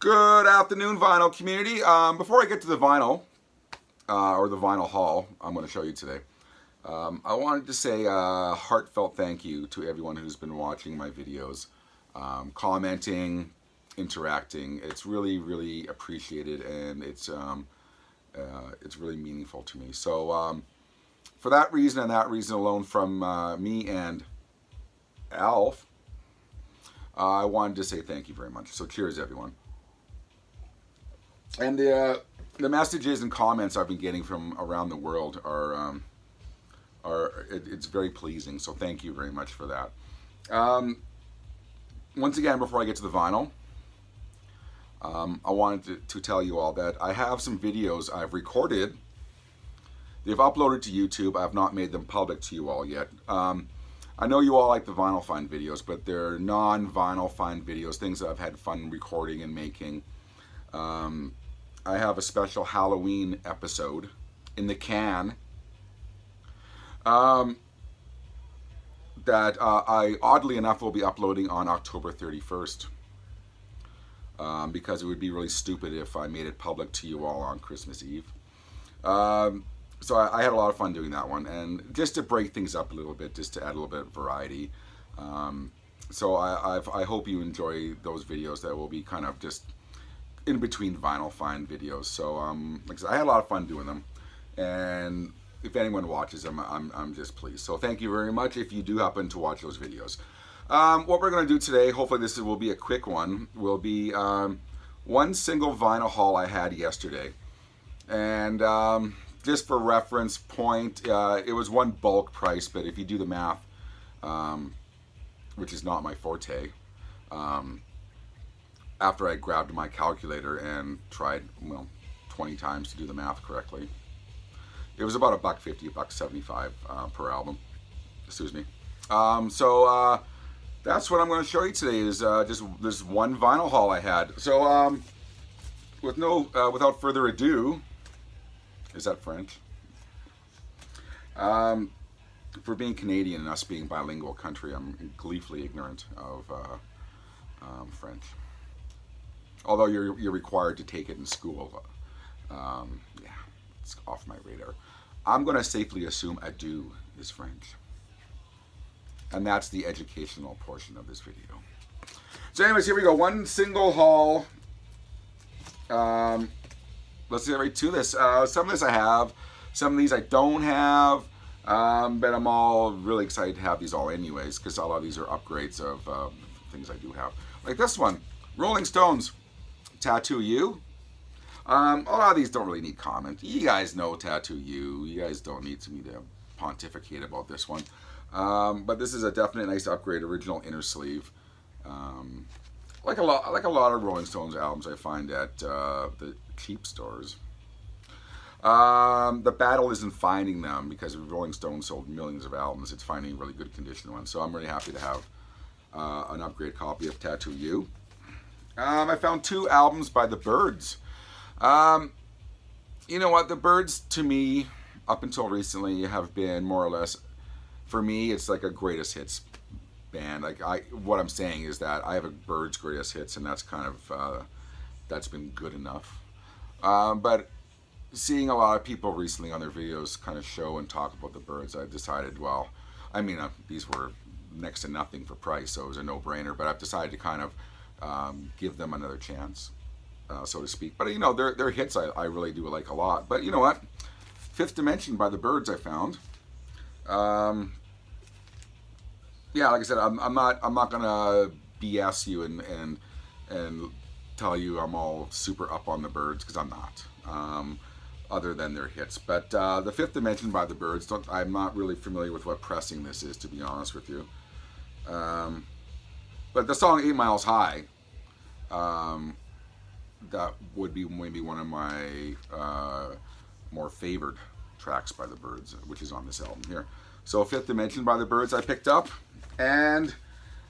Good afternoon, vinyl community. Before I get to the vinyl, or the vinyl haul I'm going to show you today, I wanted to say a heartfelt thank you to everyone who's been watching my videos, commenting, interacting. It's really, really appreciated, and it's really meaningful to me. So for that reason and that reason alone, from me and Alf, I wanted to say thank you very much. So cheers, everyone. And the messages and comments I've been getting from around the world it's very pleasing. So thank you very much for that. Once again, before I get to the vinyl, I wanted to tell you all that I have some videos I've recorded. They've uploaded to YouTube. I've not made them public to you all yet. I know you all like the vinyl find videos, but they're non-vinyl find videos, things that I've had fun recording and making. I have a special Halloween episode in the can that I, oddly enough, will be uploading on October 31st. Because it would be really stupid if I made it public to you all on Christmas Eve. So I had a lot of fun doing that one, and just to break things up a little bit, just to add a little bit of variety. So I hope you enjoy those videos that will be kind of just in between vinyl find videos. So like I said, I had a lot of fun doing them, and if anyone watches them, I'm just pleased. So thank you very much if you do happen to watch those videos. What we're going to do today, hopefully this will be a quick one, will be one single vinyl haul I had yesterday. And just for reference point, it was one bulk price, but if you do the math, which is not my forte, after I grabbed my calculator and tried, well, 20 times to do the math correctly, it was about $1.50, $1.75 per album. Excuse me. So that's what I'm going to show you today, is just this one vinyl haul I had. So without further ado, is that French? For being Canadian and us being bilingual country, I'm gleefully ignorant of French. Although you're required to take it in school. Yeah, it's off my radar. I'm going to safely assume adieu is French. And that's the educational portion of this video. So anyways, here we go. One single haul. Let's get right to this. Some of this I have. Some of these I don't have. But I'm all really excited to have these all anyways, because a lot of these are upgrades of things I do have. Like this one. Rolling Stones. Tattoo You. A lot of these don't really need comment. You guys know Tattoo You. You guys don't need me to pontificate about this one. But this is a definite nice upgrade. Original inner sleeve. Like a lot of Rolling Stones albums I find at the cheap stores. The battle isn't finding them, because Rolling Stones sold millions of albums. It's finding really good condition ones. So I'm really happy to have an upgrade copy of Tattoo You. I found 2 albums by the Byrds. You know what? The Byrds, to me, up until recently, have been more or less, for me, it's like a greatest hits band. Like what I'm saying is that I have a Byrds greatest hits, and that's kind of that's been good enough. But seeing a lot of people recently on their videos kind of show and talk about the Byrds, I decided, well, I mean, these were next to nothing for price, so it was a no-brainer. But I've decided to kind of give them another chance, so to speak. But you know, their hits I really do like a lot. But you know what? Fifth Dimension by the Byrds I found. Yeah, like I said, I'm not gonna BS you and tell you I'm all super up on the Byrds, because I'm not. Other than their hits, but the Fifth Dimension by the Byrds, I'm not really familiar with what pressing this is, to be honest with you. But the song 8 Miles High, that would be maybe one of my more favored tracks by the Byrds, which is on this album here. So Fifth Dimension by the Byrds I picked up, and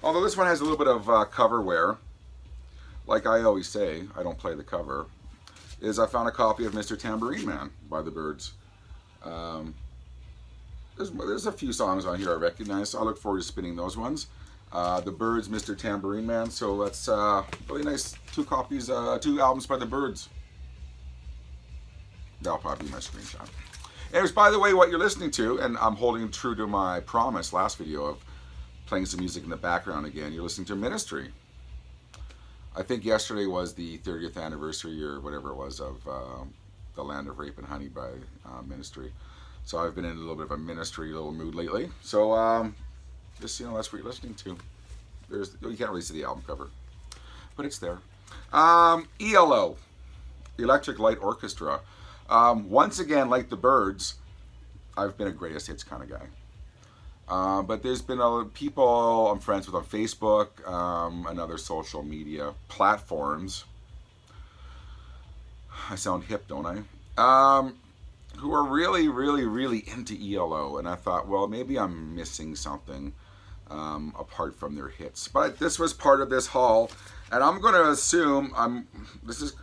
although this one has a little bit of cover wear, like I always say, I don't play the cover, is I found a copy of Mr. Tambourine Man by the Byrds. There's a few songs on here I recognize, so I look forward to spinning those ones. The Byrds, Mr. Tambourine Man. So that's really nice. 2 copies, 2 albums by the Byrds. That'll probably be my screenshot. Anyways, by the way, what you're listening to, and I'm holding true to my promise last video of playing some music in the background again, you're listening to Ministry. I think yesterday was the 30th anniversary or whatever it was of The Land of Rape and Honey by Ministry. So I've been in a little bit of a Ministry little mood lately. So just, that's what you're listening to. You can't really see the album cover, but it's there. ELO, Electric Light Orchestra. Once again, like the Byrds, I've been a greatest hits kind of guy. But there's been people I'm friends with on Facebook and other social media platforms. I sound hip, don't I? Who are really, really, really into ELO. And I thought, well, maybe I'm missing something apart from their hits. But this was part of this haul. And I'm going to assume this is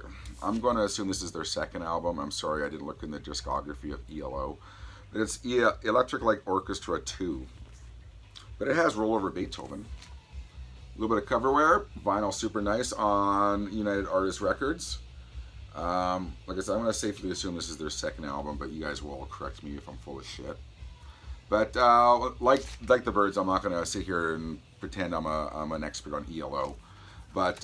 their second album. I'm sorry, I didn't look in the discography of ELO. But it's Electric Light Orchestra 2. But it has Rollover Beethoven. A little bit of coverware. Vinyl super nice on United Artists Records. Like I said, I'm going to safely assume this is their second album, but you guys will correct me if I'm full of shit. But like the Byrds, I'm not going to sit here and pretend I'm an expert on ELO. But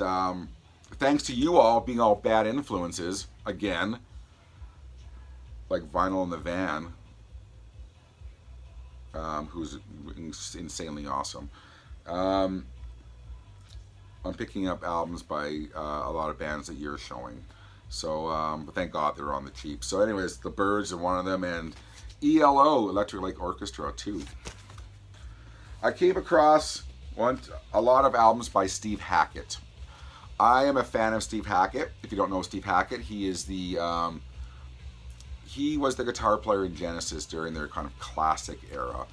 thanks to you all being all bad influences, again, like Vinyl in the Van, who's insanely awesome. I'm picking up albums by a lot of bands that you're showing. So, but thank God they're on the cheap. So anyways, the Byrds are one of them, and ELO, Electric Light Orchestra, 2. I came across a lot of albums by Steve Hackett. I am a fan of Steve Hackett. If you don't know Steve Hackett, he is he was the guitar player in Genesis during their kind of classic era.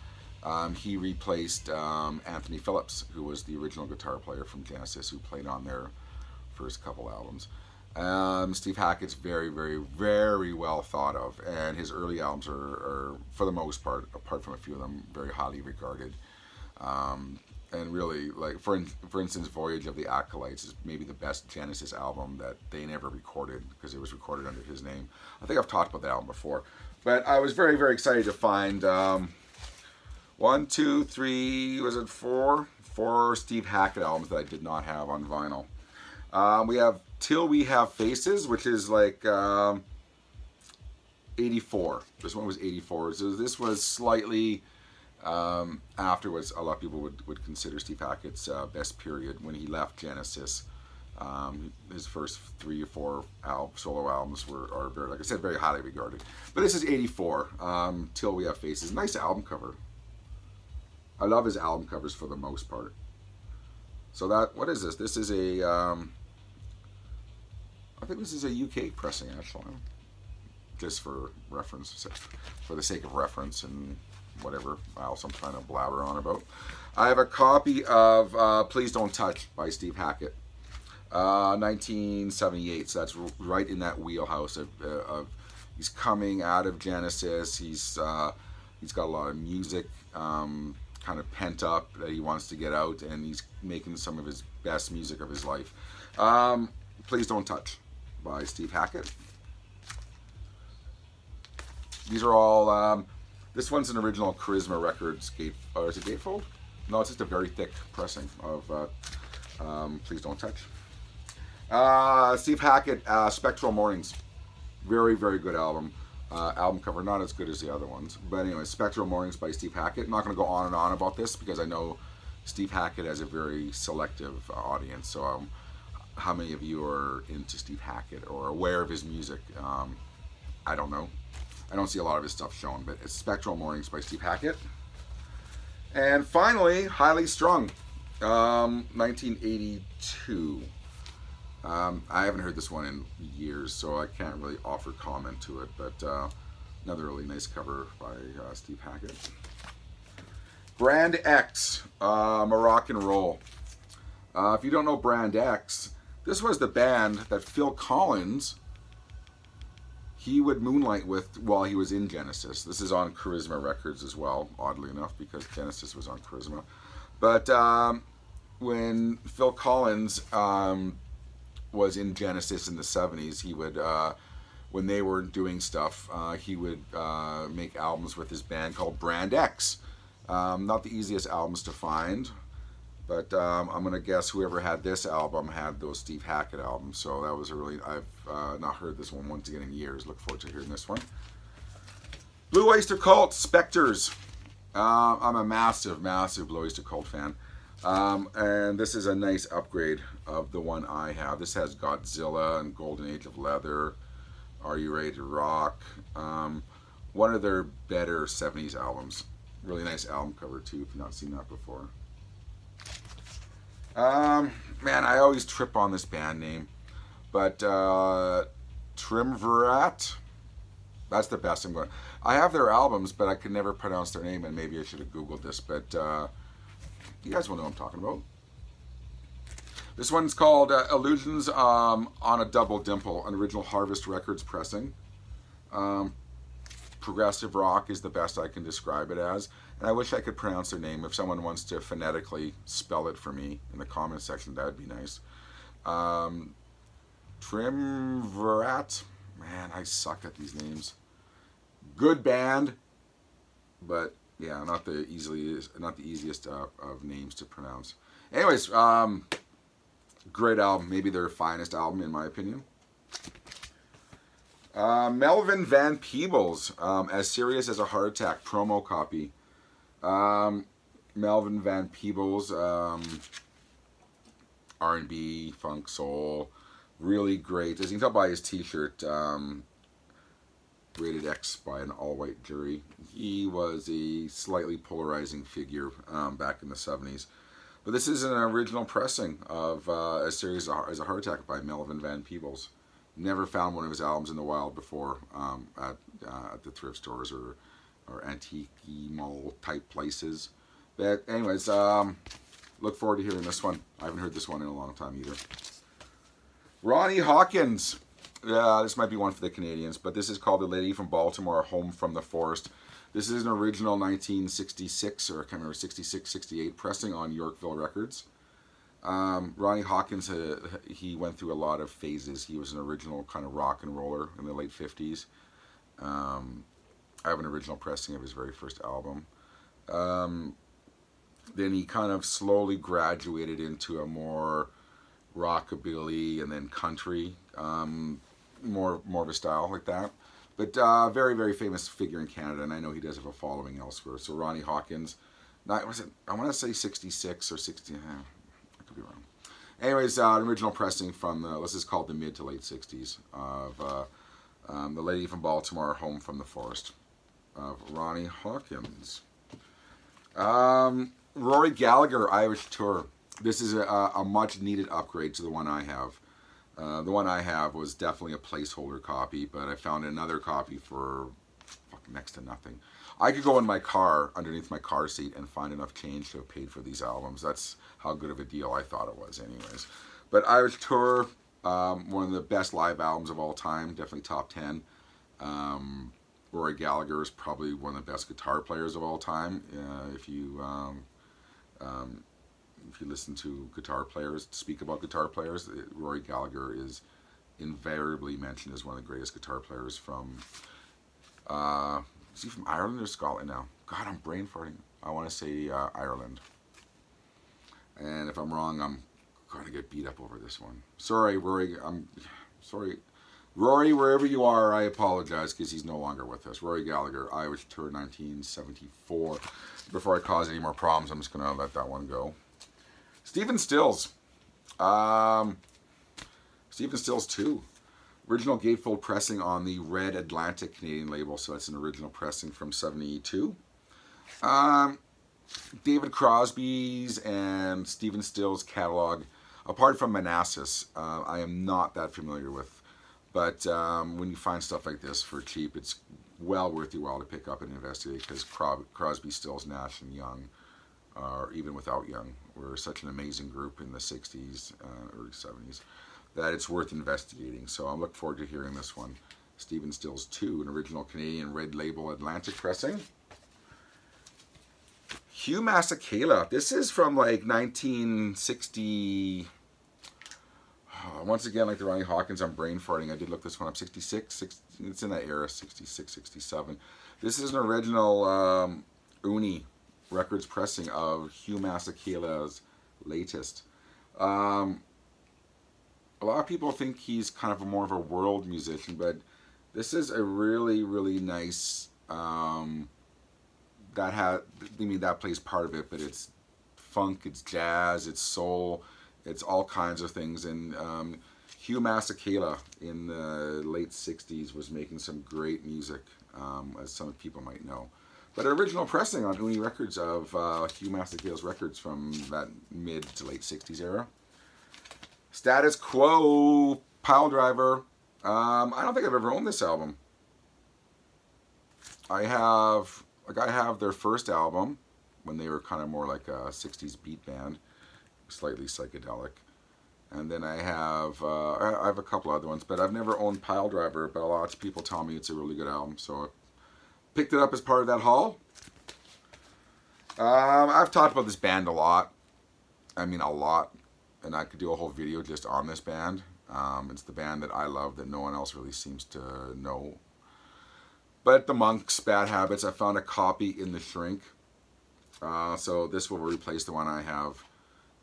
He replaced Anthony Phillips, who was the original guitar player from Genesis, who played on their first couple albums. Steve Hackett's very, very, very well thought of, and his early albums are, for the most part, apart from a few of them, very highly regarded. And really, like for instance, Voyage of the Acolytes is maybe the best Genesis album that they never recorded, because it was recorded under his name. I think I've talked about that album before. But I was very, very excited to find 1, 2, 3, was it 4? 4 Steve Hackett albums that I did not have on vinyl. We have Till We Have Faces, which is like 84. This one was 84. So this was slightly afterwards. A lot of people would consider Steve Hackett's best period when he left Genesis. His first 3 or 4 solo albums are very, like I said, very highly regarded. But this is 84. Till We Have Faces. Nice album cover. I love his album covers for the most part. So what is this? This is a I think this is a UK pressing, actually, just for reference, for the sake of reference and whatever else I'm trying to blabber on about. I have a copy of Please Don't Touch by Steve Hackett, 1978. So that's right in that wheelhouse of he's coming out of Genesis. He's got a lot of music kind of pent up that he wants to get out, and he's making some of his best music of his life. Please Don't Touch by Steve Hackett. These are all, this one's an original Charisma Records or is it gatefold? No, it's just a very thick pressing of Please Don't Touch. Steve Hackett, Spectral Mornings. Very, very good album. Album cover, not as good as the other ones. But anyway, Spectral Mornings by Steve Hackett. I'm not going to go on and on about this because I know Steve Hackett has a very selective audience. So how many of you are into Steve Hackett or aware of his music? I don't know. I don't see a lot of his stuff shown, but it's Spectral Mornings by Steve Hackett. And finally, Highly Strung, 1982. I haven't heard this one in years, so I can't really offer comment to it, but another really nice cover by Steve Hackett. Brand X, Moroccan Roll. If you don't know Brand X, this was the band that Phil Collins, he would moonlight with while he was in Genesis. This is on Charisma Records as well, oddly enough, because Genesis was on Charisma. But when Phil Collins was in Genesis in the 70s, he would, when they were doing stuff, he would make albums with his band called Brand X. Not the easiest albums to find, but I'm going to guess whoever had this album had those Steve Hackett albums. So that was a really, I've not heard this one once again in years. Look forward to hearing this one. Blue Oyster Cult, Spectres. I'm a massive, massive Blue Oyster Cult fan. And this is a nice upgrade of the one I have. This has Godzilla and Golden Age of Leather, Are You Ready to Rock? One of their better 70s albums. Really nice album cover too, if you've not seen that before. Man, I always trip on this band name. But Triumvirate, that's the best I'm going. I have their albums, but I could never pronounce their name, and maybe I should have Googled this, but you guys will know what I'm talking about. This one's called Illusions on a Double Dimple, an original Harvest Records pressing. Progressive rock is the best I can describe it as, and I wish I could pronounce their name. If someone wants to phonetically spell it for me in the comment section, that would be nice. Triumvirate, man, I suck at these names. Good band, but yeah, not the easiest of names to pronounce. Anyways, great album, maybe their finest album in my opinion. Melvin Van Peebles, As Serious as a Heart Attack promo copy. Melvin Van Peebles, R&B, funk, soul, really great. As you can tell by his t-shirt, rated X by an all-white jury. He was a slightly polarizing figure back in the 70s. But this is an original pressing of As Serious as a Heart Attack by Melvin Van Peebles. Never found one of his albums in the wild before at the thrift stores or antique mall type places. But anyways, look forward to hearing this one. I haven't heard this one in a long time either. Ronnie Hawkins. This might be one for the Canadians, but this is called The Lady from Baltimore, Home from the Forest. This is an original 1966, or I can't remember, 66, 68 pressing on Yorkville Records. Ronnie Hawkins, he went through a lot of phases. He was an original kind of rock and roller in the late 50s. I have an original pressing of his very first album. Then he kind of slowly graduated into a more rockabilly and then country, more of a style like that. But very, very famous figure in Canada, and I know he does have a following elsewhere. So Ronnie Hawkins, I want to say 66 or 60, I could be wrong. Anyways, an original pressing from, this is called the mid to late 60s, of The Lady from Baltimore, Home from the Forest, of Ronnie Hawkins. Rory Gallagher, Irish Tour. This is a much needed upgrade to the one I have. The one I have was definitely a placeholder copy, but I found another copy for next to nothing. I could go in my car, underneath my car seat, and find enough change to have paid for these albums. That's how good of a deal I thought it was anyways. But Irish Tour, one of the best live albums of all time, definitely top 10. Rory Gallagher is probably one of the best guitar players of all time. If you listen to guitar players speak about guitar players, Rory Gallagher is invariably mentioned as one of the greatest guitar players from, is he from Ireland or Scotland now? God, I'm brain farting. I want to say Ireland. And if I'm wrong, I'm going to get beat up over this one. Sorry, Rory. I'm sorry. Rory, wherever you are, I apologize because he's no longer with us. Rory Gallagher, Irish Tour 1974. Before I cause any more problems, I'm just going to let that one go. Stephen Stills. Stephen Stills 2. Original gatefold pressing on the Red Atlantic Canadian label, so that's an original pressing from 72. David Crosby's and Stephen Stills catalog, apart from Manassas, I am not that familiar with. But when you find stuff like this for cheap, it's well worth your while to pick up and investigate, because Crosby, Stills, Nash, and Young, or even without Young, were such an amazing group in the 60s, early 70s, that it's worth investigating. So I'm looking forward to hearing this one. Stephen Stills 2, an original Canadian Red Label Atlantic pressing. Hugh Masekela. This is from like 1960. Once again, like the Ronnie Hawkins, I'm brain farting. I did look this one up. 66. It's in that era. 66, 67. This is an original Uni Records pressing of Hugh Masekela's latest. A lot of people think he's kind of more of a world musician, but this is a really, really nice. That plays part of it, but it's funk, it's jazz, it's soul, it's all kinds of things. And Hugh Masekela in the late 60s was making some great music, as some people might know. But an original pressing on Uni Records of Hugh Masekela's records from that mid to late 60s era. Status Quo, Pile Driver. I don't think I've ever owned this album. I have their first album when they were kind of more like a 60s beat band, slightly psychedelic. And then I have a couple other ones, but I've never owned Pile Driver, but a lot of people tell me it's a really good album, so I picked it up as part of that haul. I've talked about this band a lot. I mean, a lot. And I could do a whole video just on this band. It's the band that I love that no one else really seems to know. But the Monks, Bad Habits, I found a copy in the shrink. So this will replace the one I have.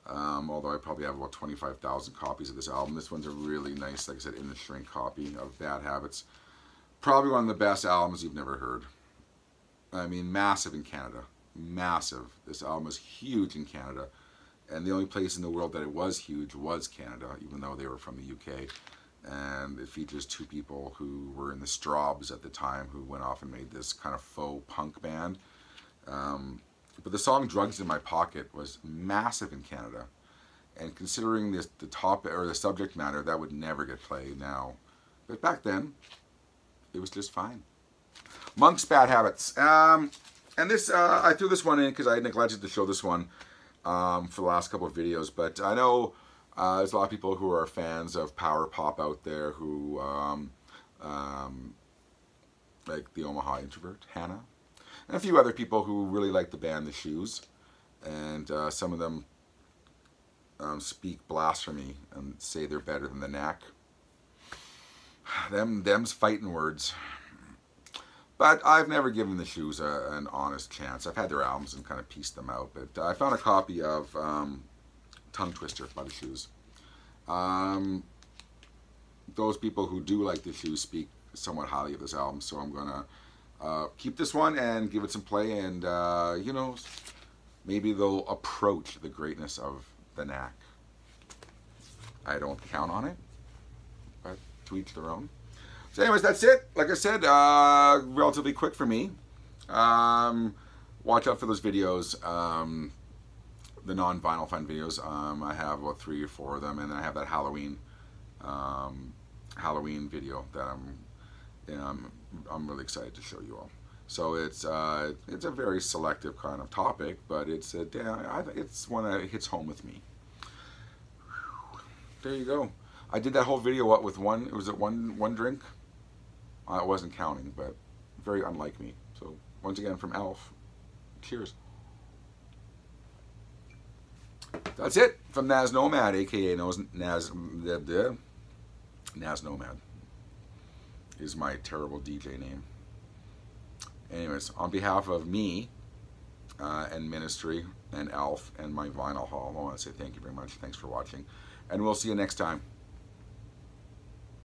Although I probably have about 25,000 copies of this album. This one's a really nice, like I said, in the shrink copy of Bad Habits. Probably one of the best albums you've never heard. I mean, massive in Canada. Massive. This album is huge in Canada. And the only place in the world that it was huge was Canada, even though they were from the UK. And it features two people who were in the Strawbs at the time, who went off and made this kind of faux punk band. But the song "Drugs in My Pocket" was massive in Canada. And considering the topic or the subject matter, that would never get played now. But back then, it was just fine. Monks, Bad Habits. And this, I threw this one in because I neglected to show this one for the last couple of videos. But I know there's a lot of people who are fans of power pop out there who, like the Omaha Introvert, Hannah. And a few other people who really like the band The Shoes. And some of them speak blasphemy and say they're better than the Knack. Them's fighting words. But I've never given The Shoes an honest chance. I've had their albums and kind of pieced them out. But I found a copy of Tongue Twister by The Shoes. Those people who do like The Shoes speak somewhat highly of this album. So I'm going to keep this one and give it some play. And, you know, maybe they'll approach the greatness of the Knack. I don't count on it. But to each their own. So anyways, that's it. Like I said, relatively quick for me. Watch out for those videos, the non-vinyl fun videos. I have about 3 or 4 of them, and then I have that Halloween video that I'm really excited to show you all. So it's a very selective kind of topic, but it's one that hits home with me. There you go. I did that whole video with one. Was it one drink? I wasn't counting, but very unlike me. So once again from Elf, cheers. That's it from Nazz Nomad, aka Nazz Nomad is my terrible DJ name. Anyways, on behalf of me and Ministry and Elf and my vinyl haul, I want to say thank you very much. Thanks for watching, and we'll see you next time.